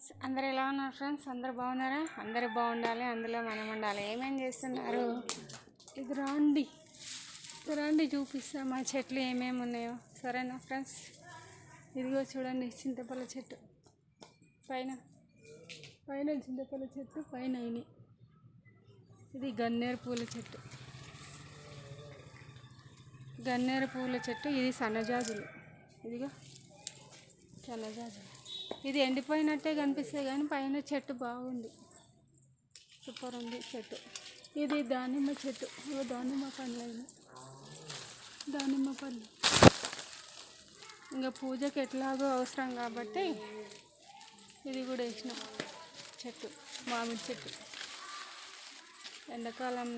Friends, అందరు ఎలా ఉన్నారు? ఫ్రెండ్స్ అందరు బాగున్నారా? అందరు బాగుండాలి, అందులో మనం ఉండాలి. ఏమేం చేస్తున్నారు? ఇది రండి చూపిస్తా మా చెట్లు ఏమేమి ఉన్నాయో. సరేనా ఫ్రెండ్స్? ఇదిగో చూడండి, చింతపల్ల చెట్టు పైన చింతపల్ల చెట్టు పైన అయినాయి. ఇది గన్నేరు పూల చెట్టు. ఇది సన్నజాజులు. ఇదిగో సన్నజాజులు. ఇది ఎండిపోయినట్టే కనిపిస్తుంది కానీ పైన చెట్టు బాగుంది, సూపర్ ఉంది చెట్టు. ఇది దానిమ్మ చెట్టు. దానిమ్మ పళ్ళు ఇంకా పూజకి ఎట్లాగో అవసరం కాబట్టి ఇది కూడా వేసినాం. చెట్టు మామిడి చెట్టు. ఎండాకాలం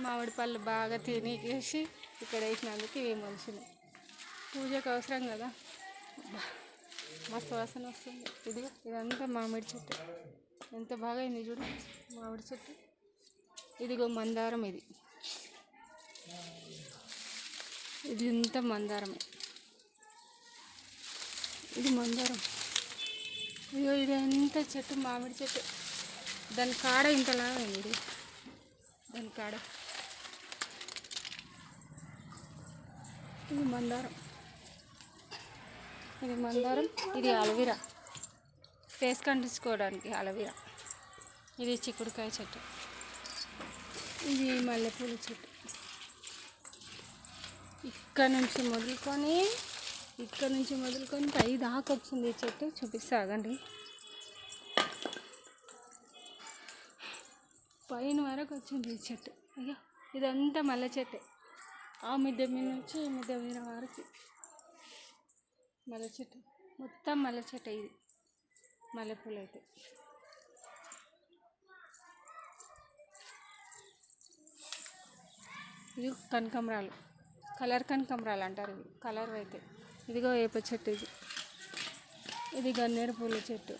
మామిడి పళ్ళు బాగా తినేసి ఇక్కడ వేసినందుకు ఇవి మనిషినాయి. పూజకు అవసరం కదా, మస్తు వాసన వస్తుంది. ఇదంతా మామిడి చెట్టు. ఎంత బాగా అయింది చూడు మామిడి చెట్టు. ఇదిగో మందారం. ఇది ఇంత మందారమే. ఇది మందారం. ఇదిగో ఇది ఎంత చెట్టు, మామిడి చెట్టు. దాని కాడ ఇంతలాగా అయింది. దాని కాడ ఇది మందారం. ఇది అలోవెరా, ఫేస్ కంటించుకోవడానికి అలోవెరా. ఇది చిక్కుడుకాయ చెట్టు. ఇది మల్లెపూల చెట్టు. ఇక్కడ నుంచి మొదలుకొని పై దాకా వచ్చింది ఈ చెట్టు. చూపిస్తాగండి, పైన వరకు వచ్చింది ఈ చెట్టు. అయ్యో, ఇదంతా మల్లె చెట్టే. ఆ మిద్దె మీద నుంచి ఈ మిద్దె మీద వరకు మల్లె చెట్టు. మొత్తం మల్లె చెట్టు. ఇది మల్లెపూలు అయితే. ఇది కనకాంబరాలు, కలర్ కనకాంబరాలు అంటారు ఇవి, కలర్ అయితే. ఇదిగో వేప చెట్టు. ఇది గన్నేరు పూల చెట్టు.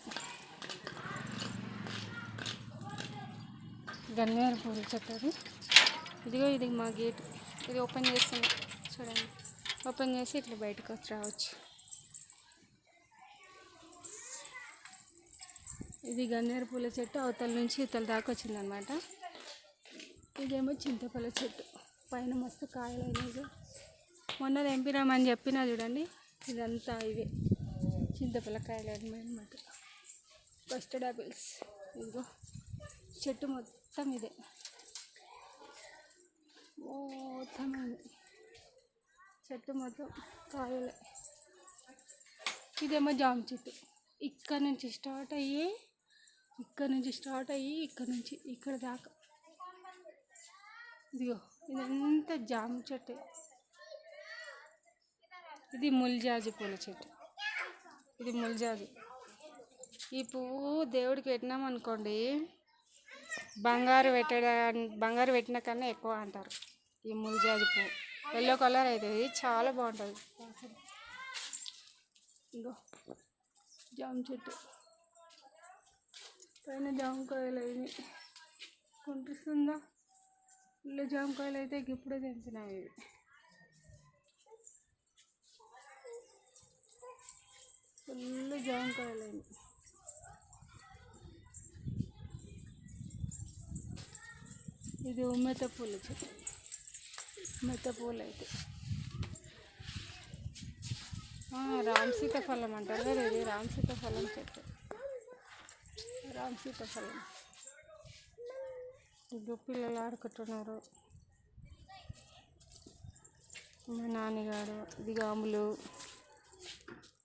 అది. ఇదిగో ఇది మా గేటు. ఇది ఓపెన్ చేస్తుంది చూడండి. ఓపెన్ చేసి ఇట్లా బయటకు వచ్చి రావచ్చు. ఇది గన్నేరు పూల చెట్టు. అవతల నుంచి ఇవతల దాకా వచ్చిందనమాట. ఇదేమో చింతపల్ల చెట్టు. పైన మస్తు కాయలు అయినాయి. మొన్న తెంపినామని చెప్పినా చూడండి. ఇదంతా ఇవే చింతపల్ల కాయలు అనమాట. Custard apples. ఇదిగో చెట్టు మొత్తం ఇదే. మొత్తం చెట్టు మొత్తం కాయలే. ఇదేమో జామ చెట్టు. ఇక్కడ నుంచి స్టార్ట్ అయ్యి ఇక్కడ దాకా. ఇదిగో ఇదంతా జామ చెట్టు. ఇది ముల్జాజి పూల చెట్టు. ఇది ముల్జాజి. ఈ పువ్వు దేవుడికి పెట్టినామనుకోండి, బంగారు పెట్టిన కన్నా ఎక్కువ అంటారు. ఈ ముల్జాజి పువ్వు ఎల్లో కలర్ అవుతుంది, చాలా బాగుంటుంది. ఇంకో జామ చెట్టు పైన జామకాయలు అయినాయి. కనిపిస్తుందా? ఇల్లు జామకాయలు అయితే ఇప్పుడే తెంచినాయి. ఇవి ఫుల్ జామకాయలు అయినాయి. ఇది ఉమ్మెత్త పూల చెట్టు. మెత్త పూలు అయితే రామ్ సీతాఫలం అంటారు కదా. ఇది రామ్ సీతాఫలం చెట్టు. ఇదిగో పిల్లలు ఆడుకుంటున్నారు. మా నాన్నగారు. ఇది గాములు.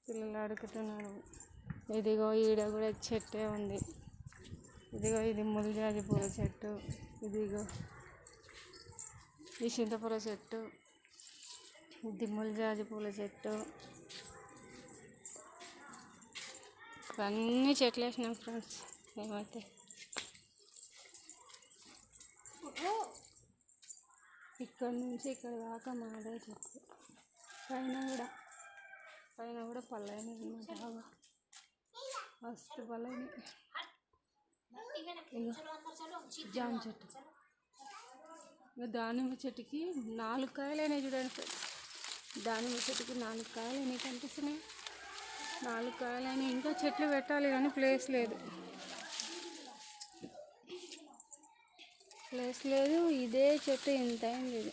పిల్లలు ఆడుకుంటున్నారు. ఇదిగో ఈడ కూడా చెట్టే ఉంది. ఇదిగో ఇది ముల్జాజి పూల చెట్టు. ఇదిగో ఈ చింతపూల చెట్టు. ఇది ముల్జాజి పూల చెట్టు. అన్నీ చెట్లు వేసినాం ఫ్రెండ్స్. మేమైతే ఇక్కడ నుంచి ఇక్కడ దాకా మాదే చెట్లు. పైన కూడా పళ్ళైనవి అనమాట. మస్తు పళ్ళైనవి. జామ చెట్టు. దానిమ్మ చెట్టుకి 4 కాయలు అయినాయి చూడండి ఫ్రెండ్స్. దానిమ్మ చెట్టుకి 4 కాయలు అయినాయి కనిపిస్తున్నాయి. 4 కాయలని ఇంకా చెట్లు పెట్టాలి కానీ ప్లేస్ లేదు. ఇదే చెట్టు ఇంత అయింది. ఇది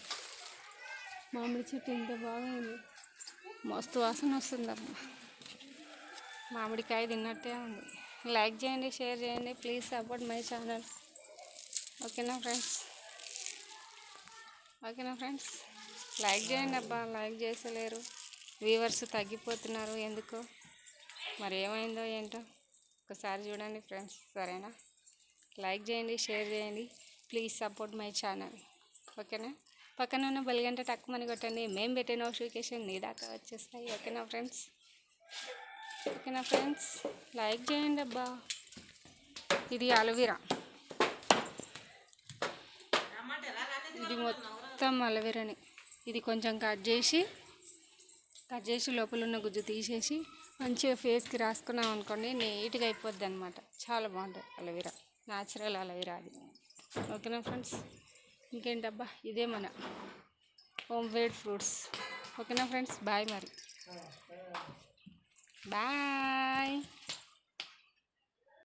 మామిడి చెట్టు ఇంత బాగైంది. మస్తు వాసన వస్తుందమ్మా. మామిడికాయ తిన్నట్టే ఉంది. లైక్ చేయండి, షేర్ చేయండి, ప్లీజ్ సపోర్ట్ మై ఛానల్. ఓకేనా ఫ్రెండ్స్ లైక్ చేయండి అబ్బా. లైక్ చేసలేరు, వ్యూవర్స్ తగ్గిపోతున్నారు ఎందుకో, మరి ఏమైందో ఏంటో ఒకసారి చూడండి ఫ్రెండ్స్. సరేనా? లైక్ చేయండి, షేర్ చేయండి, ప్లీజ్ సపోర్ట్ మై ఛానల్. ఓకేనా? పక్కన ఉన్న బెల్ గంట టక్కుమని కొట్టండి. మేము పెట్టే నోటిఫికేషన్ నీ దాకా వచ్చేస్తాయి. ఓకేనా ఫ్రెండ్స్ లైక్ చేయండి అబ్బా. ఇది అలోవెరా. ఇది మొత్తం అలోవెరాని. ఇది కొంచెం కట్ చేసి లోపల ఉన్న గుజ్జు తీసేసి మంచిగా ఫేస్కి రాసుకున్నాం అనుకోండి, నీట్గా అయిపోద్ది అనమాట. చాలా బాగుంటుంది అలోవెరా, న్యాచురల్ అలోవెరా అది. ఓకేనా ఫ్రెండ్స్? ఇంకేంటబ్బా, ఇదే మన హోమ్ మేడ్ ఫ్రూట్స్. ఓకేనా ఫ్రెండ్స్? బాయ్. మరి బాయ్.